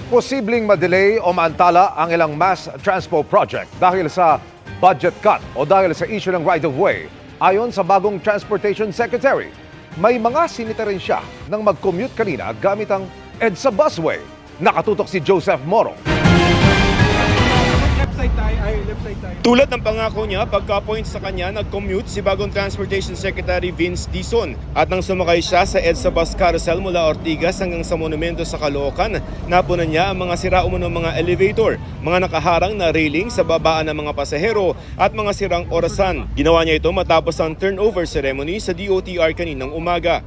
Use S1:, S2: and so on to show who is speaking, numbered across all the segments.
S1: Posibleng madelay o maantala ang ilang mass transpo project dahil sa budget cut o dahil sa issue ng right-of-way. Ayon sa bagong Transportation Secretary, may mga sinita rin siya nang mag-commute kanina gamit ang EDSA busway. Nakatutok si Joseph Morong.
S2: Tulad ng pangako niya, pagka-point sa kanya, nag-commute si bagong Transportation Secretary Vince Dizon. At nang sumakay siya sa EDSA bus carousel mula Ortigas hanggang sa monumento sa Caloocan, napunan niya ang mga sira-umunong mga elevator, mga nakaharang na railing sa babaan ng mga pasahero at mga sirang orasan. Ginawa niya ito matapos ang turnover ceremony sa DOTR kaninang umaga.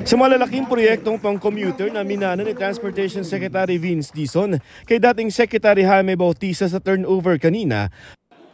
S2: Sa malalaking proyektong pang-commuter na minana ni Transportation Secretary Vince Dizon kay dating Secretary Jaime Bautista sa turnover kanina,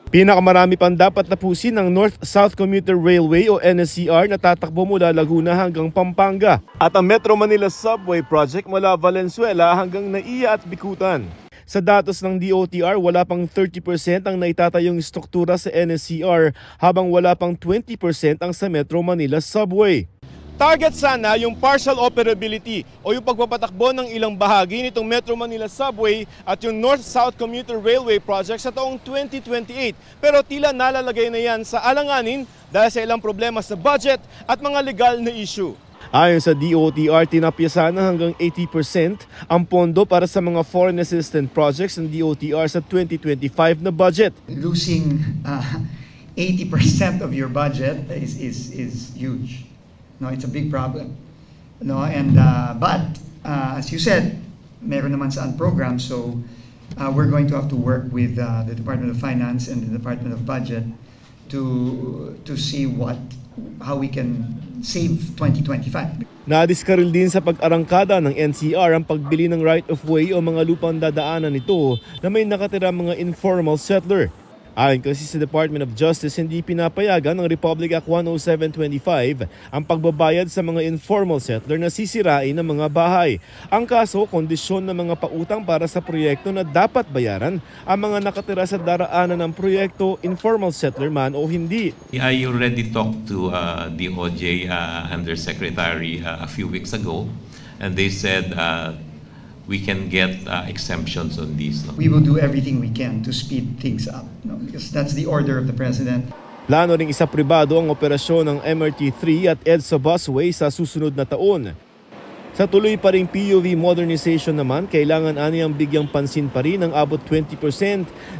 S2: pinakamarami pang dapat tapusin ng North-South Commuter Railway o NSCR na tatakbo mula Laguna hanggang Pampanga at ang Metro Manila Subway Project mula Valenzuela hanggang Naiya at Bikutan. Sa datos ng DOTR, wala pang 30% ang naitatayong struktura sa NSCR habang wala pang 20% ang sa Metro Manila Subway. Target sana yung partial operability o yung pagpapatakbo ng ilang bahagi nitong Metro Manila Subway at yung North-South Commuter Railway Project sa taong 2028. Pero tila nalalagay na yan sa alanganin dahil sa ilang problema sa budget at mga legal na issue. Ayon sa DOTR, tinapya sana hanggang 80% ang pondo para sa mga foreign assistance projects ng DOTR sa 2025 na budget.
S3: Losing 80% of your budget is huge. No, it's a big problem. No, and but as you said, meron naman saan program, so we're going to have to work with the Department of Finance and the Department of Budget to see how we can save 2025.
S2: Nadiskaril din sa pag-arangkada ng NCR ang pagbili ng right-of-way o mga lupang dadaanan nito na may nakatira mga informal settler. Ayon kasi sa Department of Justice, hindi pinapayagan ng Republic Act 10725 ang pagbabayad sa mga informal settler na sisirain ng mga bahay. Ang kaso, kondisyon ng mga pautang para sa proyekto na dapat bayaran ang mga nakatira sa daraanan ng proyekto, informal settler man o hindi.
S4: I already talked to DOJ Undersecretary a few weeks ago, and they said we can get exemptions on these. No?
S3: We will do everything we can to speed things up, no? Because that's the order of the President.
S2: Plano ring isa pribado ang operasyon ng MRT3 at EDSA busway sa susunod na taon. Sa tuloy pa ring PUV modernization naman, kailangan aniyang bigyang pansin pa rin ang abot 20%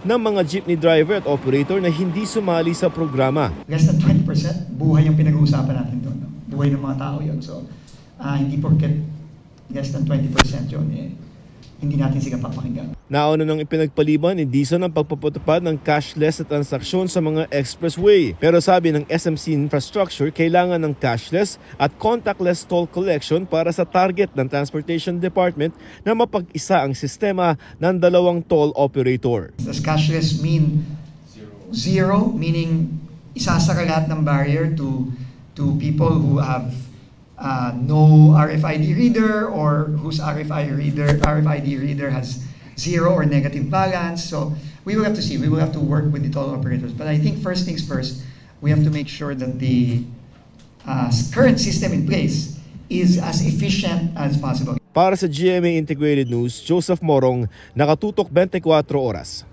S2: ng mga jeepney driver at operator na hindi sumali sa programa.
S3: Less than 20%, buhay yung pinag-uusapan natin doon. No? Buhay ng mga tao yun. So, hindi porket less than 20% yun, hindi natin sila papakinggan.
S2: Nauna nang ipinagpaliban ni Dizon ang pagpapatupad ng cashless na transaksyon sa mga expressway. Pero sabi ng SMC Infrastructure, kailangan ng cashless at contactless toll collection para sa target ng Transportation Department na mapag-isa ang sistema ng dalawang toll operator.
S3: Does cashless mean zero? Meaning isasara lahat ng barrier to people who have no RFID reader or whose RFID reader has zero or negative balance. So we will have to see. We will have to work with the toll operators. But I think first things first, we have to make sure that the current system in place is as efficient as possible.
S2: Para sa GMA Integrated News, Joseph Morong, Nakatutok 24 Oras.